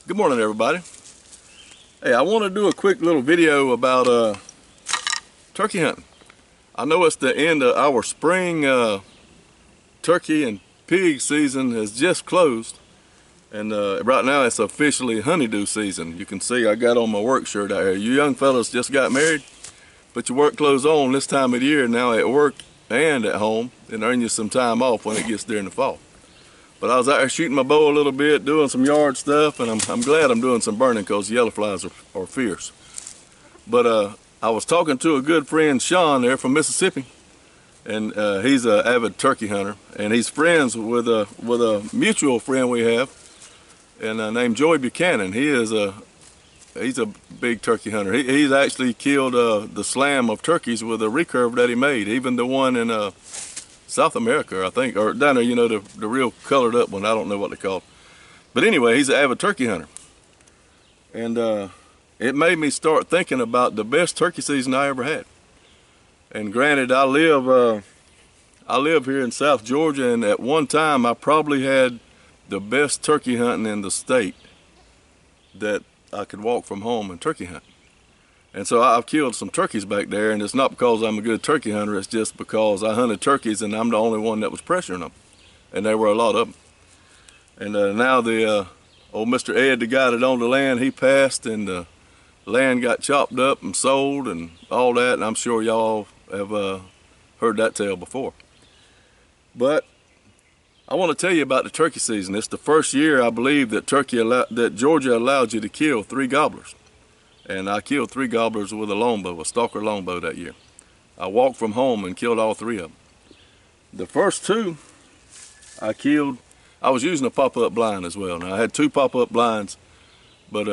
Good morning, everybody. Hey, I want to do a quick little video about turkey hunting. I know it's the end of our spring turkey and pig season has just closed, and right now it's officially honeydew season. You can see I got on my work shirt out here. You young fellas just got married, put your work clothes on this time of the year now at work and at home, and earn you some time off when it gets there in the fall. But I was out there shooting my bow a little bit, doing some yard stuff, and I'm glad I'm doing some burning because yellow flies are fierce. But I was talking to a good friend, Sean, there from Mississippi, and he's an avid turkey hunter, and he's friends with a mutual friend we have, and named Joey Buchanan. He's a big turkey hunter. He's actually killed the slam of turkeys with a recurve that he made, even the one in South America, I think, or down there, you know, the real colored up one. I don't know what they're called. But anyway, he's an avid turkey hunter. And it made me start thinking about the best turkey season I ever had. And granted, I live here in South Georgia, and at one time I probably had the best turkey hunting in the state that I could walk from home and turkey hunt. And so I've killed some turkeys back there, and it's not because I'm a good turkey hunter, it's just because I hunted turkeys and I'm the only one that was pressuring them. And there were a lot of them. And now the old Mr. Ed, the guy that owned the land, he passed, and the land got chopped up and sold and all that, and I'm sure y'all have heard that tale before. But I want to tell you about the turkey season. It's the first year, I believe, that Georgia allowed you to kill 3 gobblers. And I killed 3 gobblers with a longbow, a stalker longbow that year. I walked from home and killed all 3 of them. The first 2 I killed, I was using a pop-up blind as well. Now I had 2 pop-up blinds, but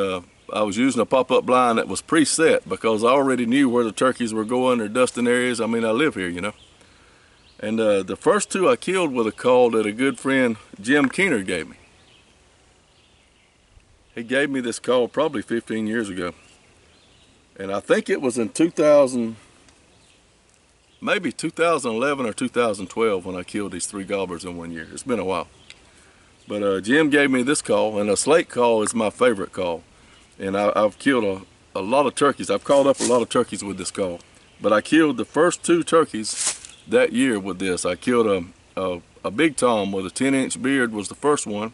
I was using a pop-up blind that was preset because I already knew where the turkeys were going or dusting areas. I mean, I live here, you know. And the first 2 I killed with a call that a good friend, Jim Keener, gave me. He gave me this call probably 15 years ago. And I think it was in maybe 2011 or 2012 when I killed these 3 gobblers in one year. It's been a while. But Jim gave me this call, and a slate call is my favorite call. And I've killed a lot of turkeys. I've called up a lot of turkeys with this call. But I killed the first 2 turkeys that year with this. I killed a big tom with a 10-inch beard was the first one.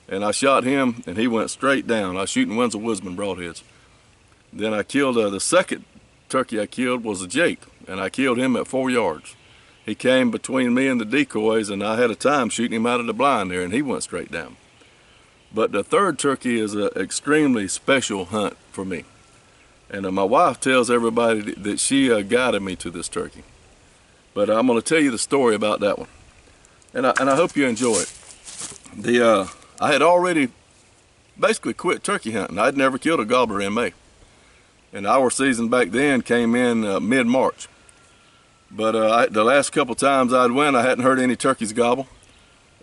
And I shot him, and he went straight down. I was shooting Wenzel Wisman broadheads. Then I killed the second turkey I killed was a jake, and I killed him at 4 yards. He came between me and the decoys, and I had a time shooting him out of the blind there, and he went straight down. But the third turkey is an extremely special hunt for me. And my wife tells everybody that she guided me to this turkey. But I'm going to tell you the story about that one. And I hope you enjoy it. I had already basically quit turkey hunting. I'd never killed a gobbler in May. And our season back then came in mid-March. But the last couple times I'd went, I hadn't heard any turkeys gobble.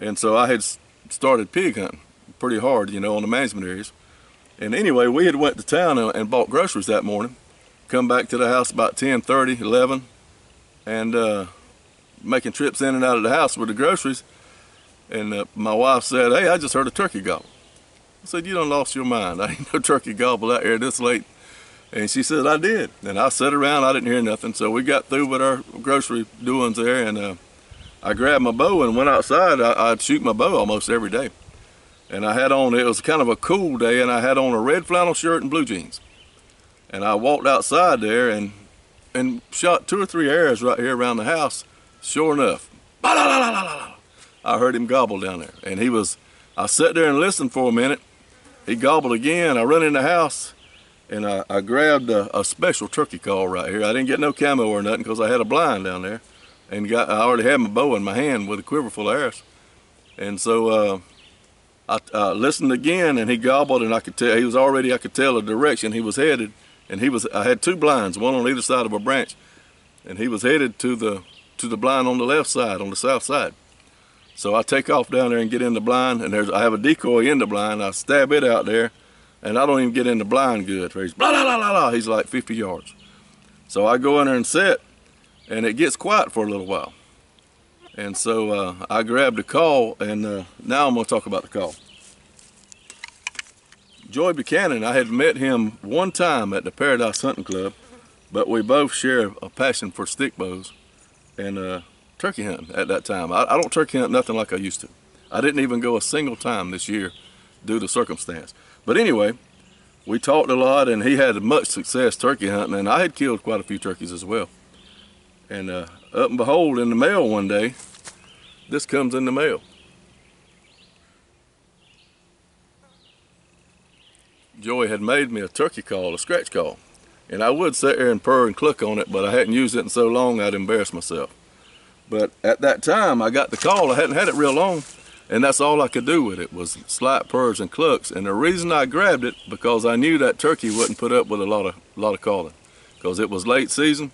And so I had started pig hunting pretty hard, you know, on the management areas. And anyway, we had went to town and bought groceries that morning. Come back to the house about 10:30, 11, and making trips in and out of the house with the groceries. And my wife said, "Hey, I just heard a turkey gobble." I said, "You done lost your mind. I ain't no turkey gobble out here this late." And she said, "I did." And I sat around, I didn't hear nothing. So we got through with our grocery doings there, and I grabbed my bow and went outside. I'd shoot my bow almost every day. And I had on, it was kind of a cool day, and I had on a red flannel shirt and blue jeans. And I walked outside there and shot 2 or 3 arrows right here around the house. Sure enough, I heard him gobble down there. And I sat there and listened for a minute. He gobbled again. I run in the house. And I grabbed a special turkey call right here. I didn't get no camo or nothing because I had a blind down there. And I already had my bow in my hand with a quiver full of arrows. And so I listened again, and he gobbled, and I could tell I could tell the direction he was headed. And I had 2 blinds, one on either side of a branch. And he was headed to the blind on the left side, on the south side. So I take off down there and get in the blind, and I have a decoy in the blind. I stab it out there. And I don't even get in the blind good. He's blah, blah, blah, blah, blah. He's like 50 yards. So I go in there and set, and it gets quiet for a little while. And so I grabbed the call, and now I'm going to talk about the call. Joy Buchanan, I had met him one time at the Paradise Hunting Club, but we both share a passion for stick bows and turkey hunting at that time. I don't turkey hunt nothing like I used to. I didn't even go a single time this year due to circumstance. But anyway, we talked a lot, and he had much success turkey hunting, and I had killed quite a few turkeys as well. And up and behold, in the mail one day, this comes in the mail. Joey had made me a turkey call, a scratch call. And I would sit there and purr and cluck on it, but I hadn't used it in so long I'd embarrass myself. But at that time, I got the call. I hadn't had it real long, and that's all I could do with it was slight purrs and clucks. And the reason I grabbed it, because I knew that turkey wouldn't put up with a lot of calling, because it was late season,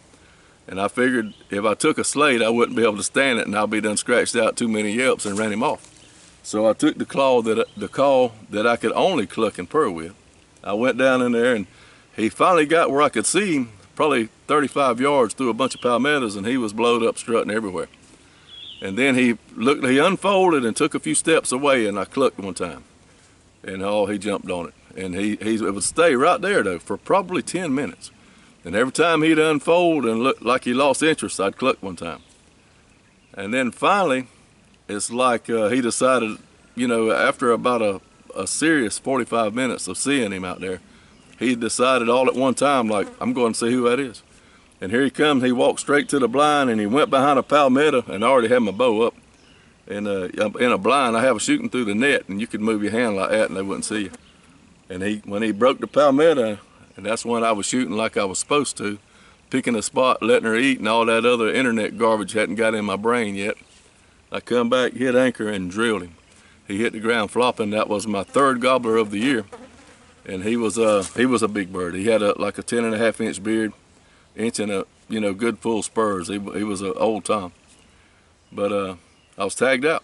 and I figured if I took a slate, I wouldn't be able to stand it, and I'll be done scratched out too many yelps and ran him off. So I took the call that I could only cluck and purr with. I went down in there, and he finally got where I could see him, probably 35 yards through a bunch of palmettos, and he was blowed up, strutting everywhere. And then he unfolded and took a few steps away, and I clucked one time. And he jumped on it. And it would stay right there, though, for probably 10 minutes. And every time he'd unfold and look like he lost interest, I'd cluck one time. And then finally, it's like he decided, you know, after about a serious 45 minutes of seeing him out there, he decided all at one time, like, I'm going to see who that is. And here he comes. He walked straight to the blind, and he went behind a palmetto, and I already had my bow up. And in a blind, I have a shooting through the net, and you could move your hand like that, and they wouldn't see you. And when he broke the palmetto, and that's when I was shooting like I was supposed to, picking a spot, letting her eat, and all that other internet garbage hadn't got in my brain yet. I come back, hit anchor, and drilled him. He hit the ground flopping. That was my third gobbler of the year. And he was a big bird. He had like a 10.5-inch beard, inch and good full spurs. He was an old Tom. But I was tagged out.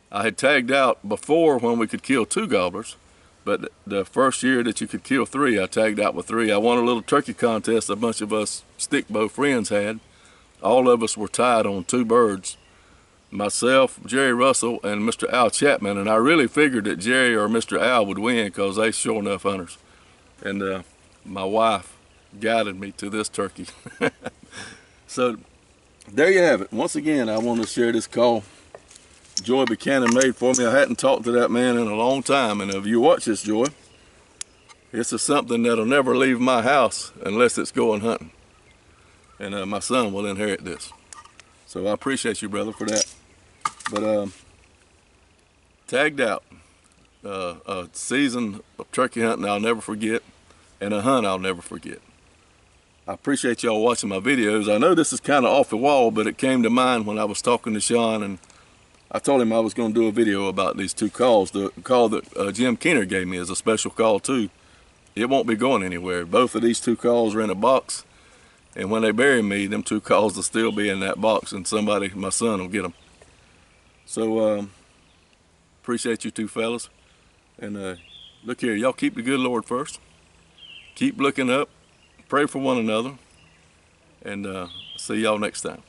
I had tagged out before when we could kill 2 gobblers, but the first year that you could kill 3, I tagged out with 3. I won a little turkey contest a bunch of us stick bow friends had. All of us were tied on 2 birds. Myself, Jerry Russell, and Mr. Al Chapman, and I really figured that Jerry or Mr. Al would win because they sure enough hunters. And my wife guided me to this turkey. So there you have it. Once again, I want to share this call Joy Buchanan made for me. I hadn't talked to that man in a long time, and if you watch this, Joy, this is something that'll never leave my house unless it's going hunting. And my son will inherit this. So I appreciate you, brother, for that. But tagged out, a season of turkey hunting I'll never forget, and a hunt I'll never forget. I appreciate y'all watching my videos. I know this is kind of off the wall, but it came to mind when I was talking to Sean, and I told him I was going to do a video about these 2 calls. The call that Jim Keener gave me is a special call too. It won't be going anywhere. Both of these 2 calls are in a box. And when they bury me, them 2 calls will still be in that box, and somebody, my son, will get them. So, appreciate you 2 fellas. And look here, y'all keep the good Lord first. Keep looking up. Pray for one another. And see y'all next time.